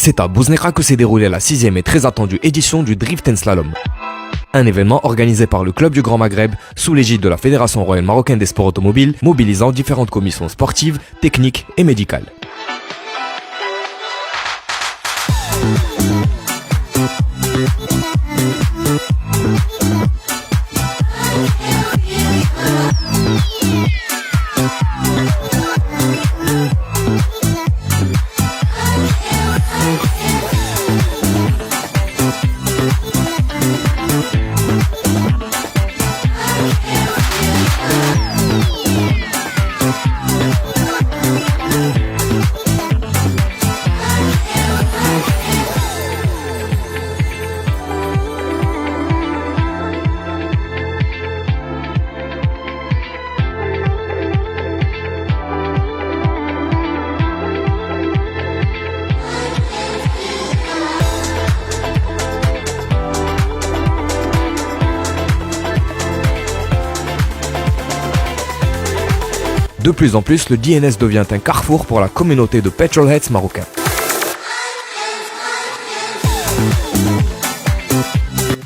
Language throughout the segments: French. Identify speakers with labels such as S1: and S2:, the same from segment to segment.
S1: C'est à Bouznera que s'est déroulée la 6e et très attendue édition du Drift and Slalom. Un événement organisé par le Club du Grand Maghreb sous l'égide de la Fédération royale marocaine des sports automobiles, mobilisant différentes commissions sportives, techniques et médicales. De plus en plus, le DNS devient un carrefour pour la communauté de petrolheads marocains.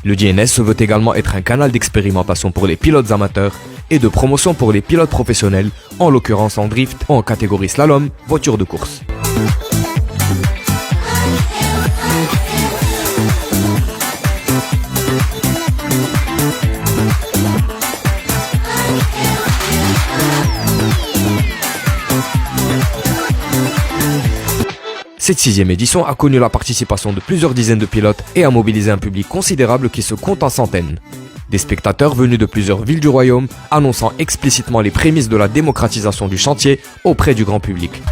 S1: Le DNS se veut également être un canal d'expérimentation pour les pilotes amateurs et de promotion pour les pilotes professionnels, en l'occurrence en drift, en catégorie slalom, voiture de course. Cette 6e édition a connu la participation de plusieurs dizaines de pilotes et a mobilisé un public considérable qui se compte en centaines. Des spectateurs venus de plusieurs villes du royaume, annonçant explicitement les prémices de la démocratisation du chantier auprès du grand public.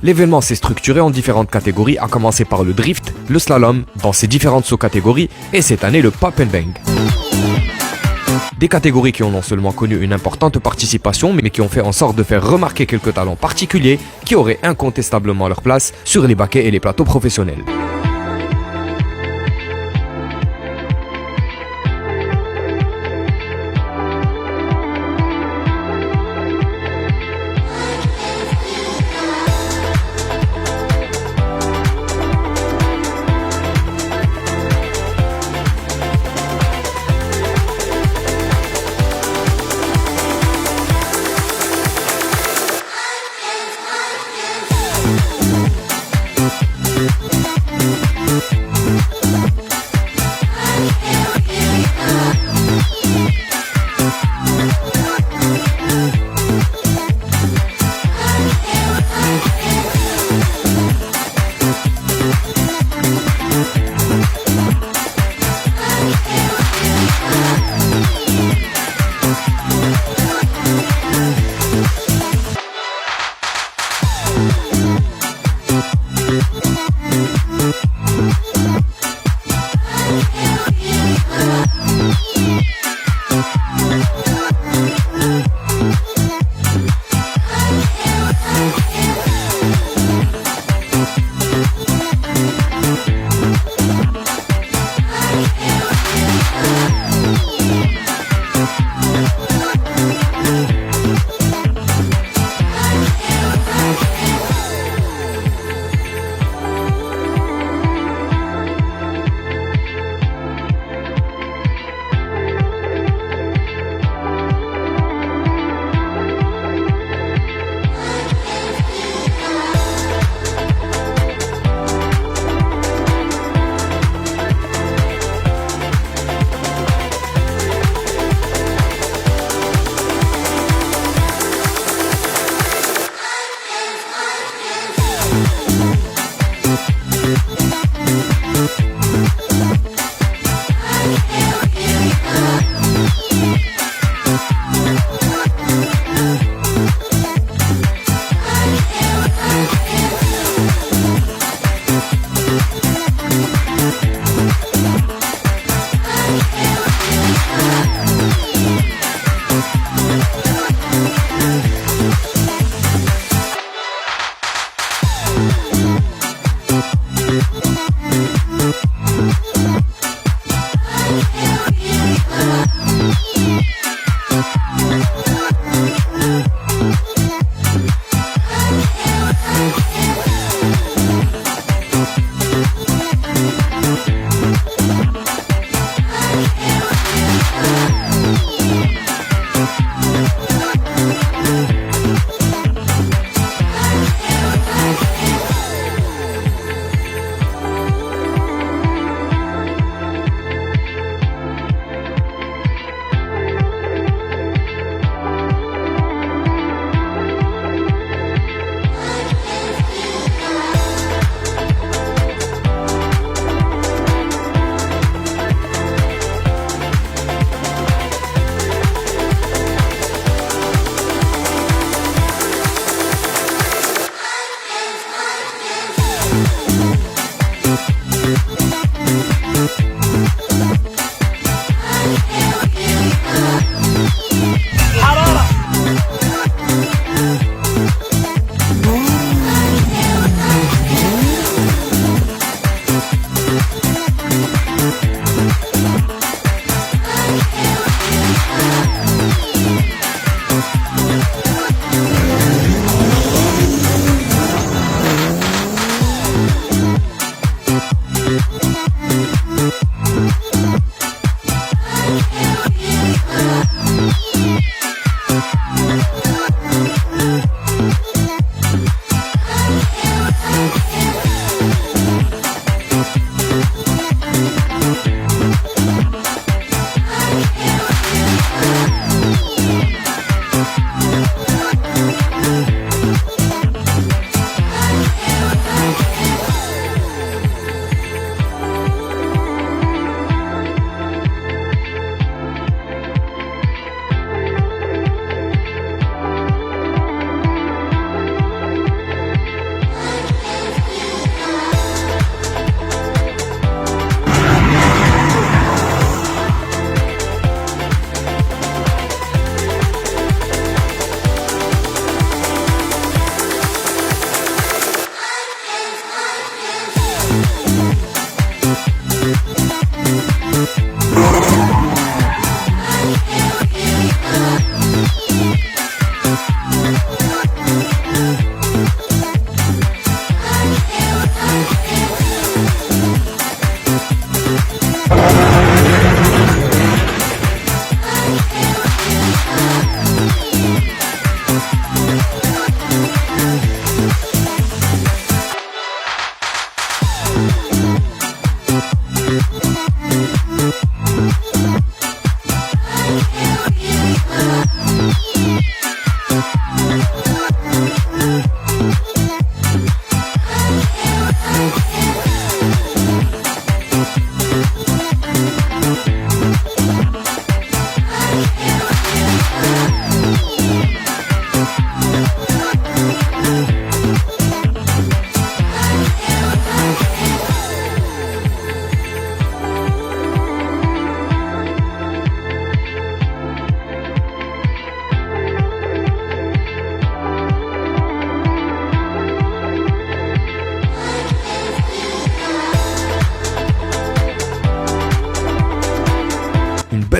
S1: L'événement s'est structuré en différentes catégories, à commencer par le drift, le slalom, dans ses différentes sous-catégories, et cette année le pop and bang. Des catégories qui ont non seulement connu une importante participation, mais qui ont fait en sorte de faire remarquer quelques talents particuliers qui auraient incontestablement leur place sur les baquets et les plateaux professionnels.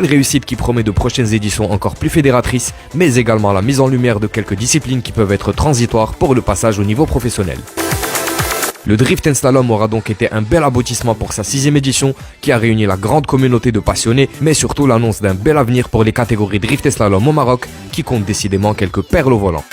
S1: belle réussite qui promet de prochaines éditions encore plus fédératrices, mais également la mise en lumière de quelques disciplines qui peuvent être transitoires pour le passage au niveau professionnel. Le Drift & Slalom aura donc été un bel aboutissement pour sa 6e édition qui a réuni la grande communauté de passionnés, mais surtout l'annonce d'un bel avenir pour les catégories Drift et Slalom au Maroc qui comptent décidément quelques perles au volant.